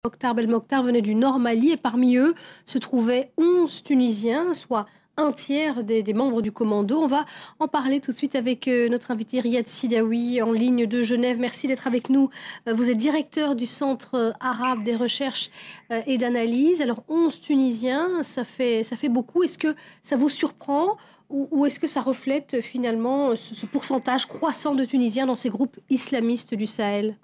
Mokhtar Belmokhtar venait du Nord Mali et parmi eux se trouvaient 11 Tunisiens, soit un tiers des membres du commando. On va en parler tout de suite avec notre invité Riyad Sidaoui en ligne de Genève. Merci d'être avec nous. Vous êtes directeur du Centre arabe des recherches et d'analyse. Alors 11 Tunisiens, ça fait beaucoup. Est-ce que ça vous surprend ou est-ce que ça reflète finalement ce pourcentage croissant de Tunisiens dans ces groupes islamistes du Sahel ?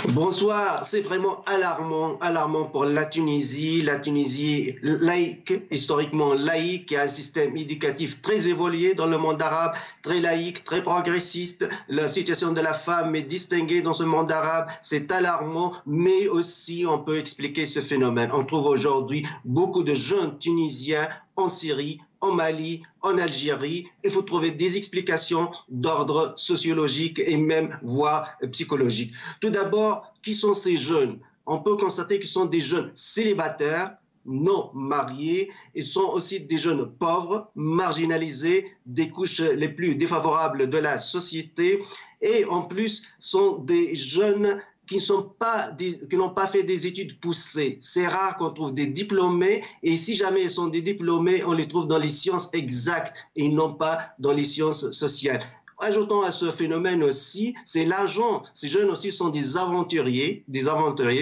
Bonsoir, c'est vraiment alarmant pour la Tunisie laïque, historiquement laïque, qui a un système éducatif très évolué dans le monde arabe, très laïque, très progressiste. La situation de la femme est distinguée dans ce monde arabe, c'est alarmant, mais aussi on peut expliquer ce phénomène. On trouve aujourd'hui beaucoup de jeunes Tunisiens en Syrie, en Mali, en Algérie. Il faut trouver des explications d'ordre sociologique et même voire psychologique. Tout d'abord, qui sont ces jeunes? On peut constater qu'ils sont des jeunes célibataires, non mariés, ils sont aussi des jeunes pauvres, marginalisés, des couches les plus défavorables de la société et en plus sont des jeunes qui n'ont pas fait des études poussées. C'est rare qu'on trouve des diplômés et si jamais ils sont des diplômés, on les trouve dans les sciences exactes et non pas dans les sciences sociales. Ajoutons à ce phénomène aussi, c'est l'argent. Ces jeunes aussi sont des aventuriers,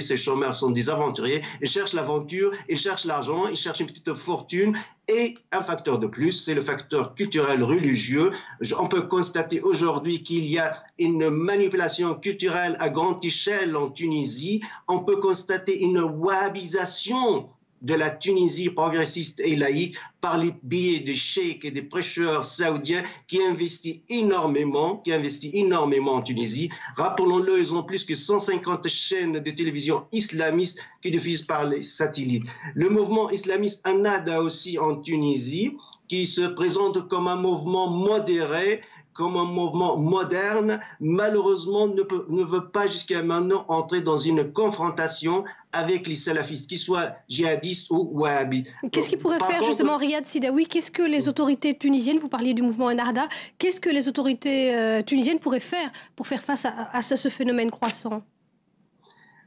ces chômeurs sont des aventuriers. Ils cherchent l'aventure, ils cherchent l'argent, ils cherchent une petite fortune. Et un facteur de plus, c'est le facteur culturel religieux. On peut constater aujourd'hui qu'il y a une manipulation culturelle à grande échelle en Tunisie. On peut constater une wahhabisation de la Tunisie progressiste et laïque par les biais des cheikhs et des prêcheurs saoudiens qui investissent énormément en Tunisie. Rappelons-le, ils ont plus que 150 chaînes de télévision islamistes qui diffusent par les satellites. Le mouvement islamiste Ennahda aussi en Tunisie, qui se présente comme un mouvement modéré, comme un mouvement moderne, malheureusement ne veut pas jusqu'à maintenant entrer dans une confrontation avec les salafistes, qu'ils soient djihadistes ou wahhabites. Qu'est-ce qu'il pourrait faire justement Riyad Sidaoui? Qu'est-ce que les autorités tunisiennes, vous parliez du mouvement Ennahda, qu'est-ce que les autorités tunisiennes pourraient faire pour faire face à ce phénomène croissant?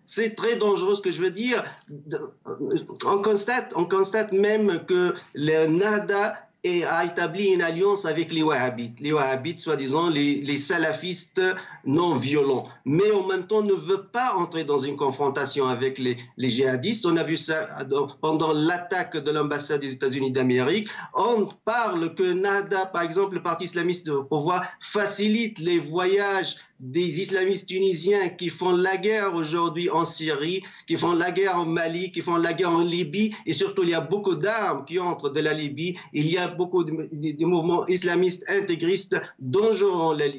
C'est très dangereux ce que je veux dire. On constate même que le Ennahda a établi une alliance avec les wahhabites. Les wahhabites, soi-disant, les salafistes non violents. Mais en même temps, ne veut pas entrer dans une confrontation avec les djihadistes. On a vu ça pendant l'attaque de l'ambassade des États-Unis d'Amérique. On parle que Ennahda, par exemple, le parti islamiste au pouvoir, facilite les voyages des islamistes tunisiens qui font la guerre aujourd'hui en Syrie, qui font la guerre en Mali, qui font la guerre en Libye, et surtout il y a beaucoup d'armes qui entrent de la Libye, il y a beaucoup de mouvements islamistes intégristes dangereux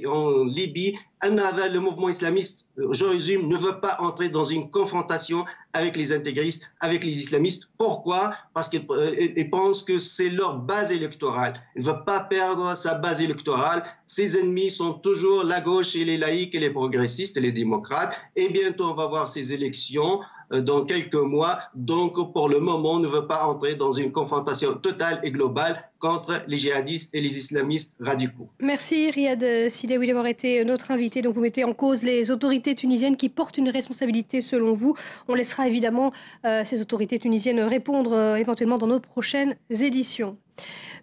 en Libye. Ennahda, le mouvement islamiste, je résume, ne veut pas entrer dans une confrontation avec les intégristes, avec les islamistes. Pourquoi? Parce qu'ils pensent que c'est leur base électorale. Il ne veut pas perdre sa base électorale. Ses ennemis sont toujours la gauche et les laïcs et les progressistes et les démocrates. Et bientôt, on va voir ces élections dans quelques mois. Donc, pour le moment, on ne veut pas entrer dans une confrontation totale et globale contre les djihadistes et les islamistes radicaux. Merci Riyad Sidaoui d'avoir été notre invité. Donc vous mettez en cause les autorités tunisiennes qui portent une responsabilité selon vous. On laissera évidemment ces autorités tunisiennes répondre éventuellement dans nos prochaines éditions.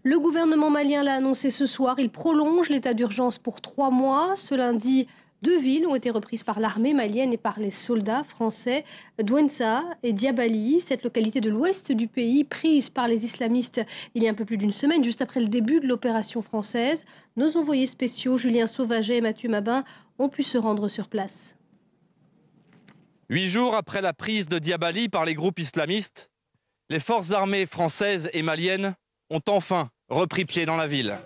Le gouvernement malien l'a annoncé ce soir. Il prolonge l'état d'urgence pour 3 mois. Ce lundi, 2 villes ont été reprises par l'armée malienne et par les soldats français, Douentza et Diabali, cette localité de l'ouest du pays prise par les islamistes il y a un peu plus d'une semaine, juste après le début de l'opération française. Nos envoyés spéciaux, Julien Sauvaget et Mathieu Mabin, ont pu se rendre sur place. 8 jours après la prise de Diabali par les groupes islamistes, les forces armées françaises et maliennes ont enfin repris pied dans la ville.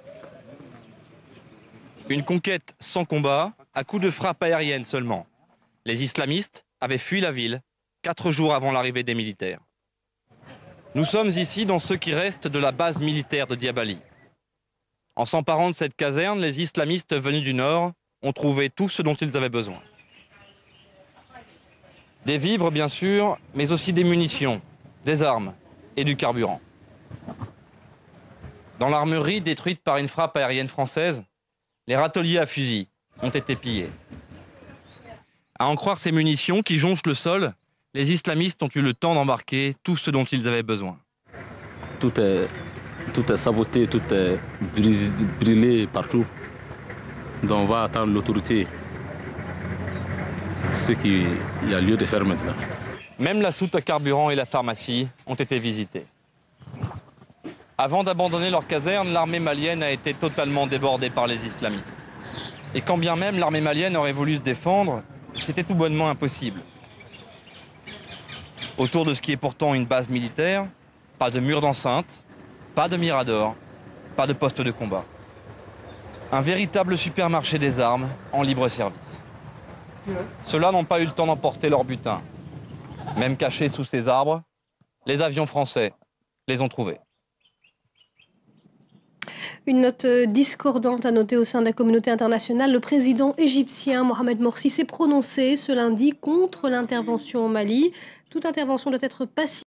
Une conquête sans combat, à coups de frappe aérienne seulement. Les islamistes avaient fui la ville 4 jours avant l'arrivée des militaires. Nous sommes ici dans ce qui reste de la base militaire de Diabali. En s'emparant de cette caserne, les islamistes venus du nord ont trouvé tout ce dont ils avaient besoin. Des vivres bien sûr, mais aussi des munitions, des armes et du carburant. Dans l'armurerie détruite par une frappe aérienne française, les râteliers à fusil ont été pillés. À en croire ces munitions qui jonchent le sol, les islamistes ont eu le temps d'embarquer tout ce dont ils avaient besoin. Tout est saboté, tout est brûlé partout. Donc on va attendre l'autorité. Ce qu'il y a lieu de faire maintenant. Même la soute à carburant et la pharmacie ont été visitées. Avant d'abandonner leur caserne, l'armée malienne a été totalement débordée par les islamistes. Et quand bien même l'armée malienne aurait voulu se défendre, c'était tout bonnement impossible. Autour de ce qui est pourtant une base militaire, pas de mur d'enceinte, pas de mirador, pas de poste de combat. Un véritable supermarché des armes en libre service. Ceux-là n'ont pas eu le temps d'emporter leur butin. Même cachés sous ces arbres, les avions français les ont trouvés. Une note discordante à noter au sein de la communauté internationale. Le président égyptien Mohamed Morsi s'est prononcé ce lundi contre l'intervention au Mali. Toute intervention doit être pacifique.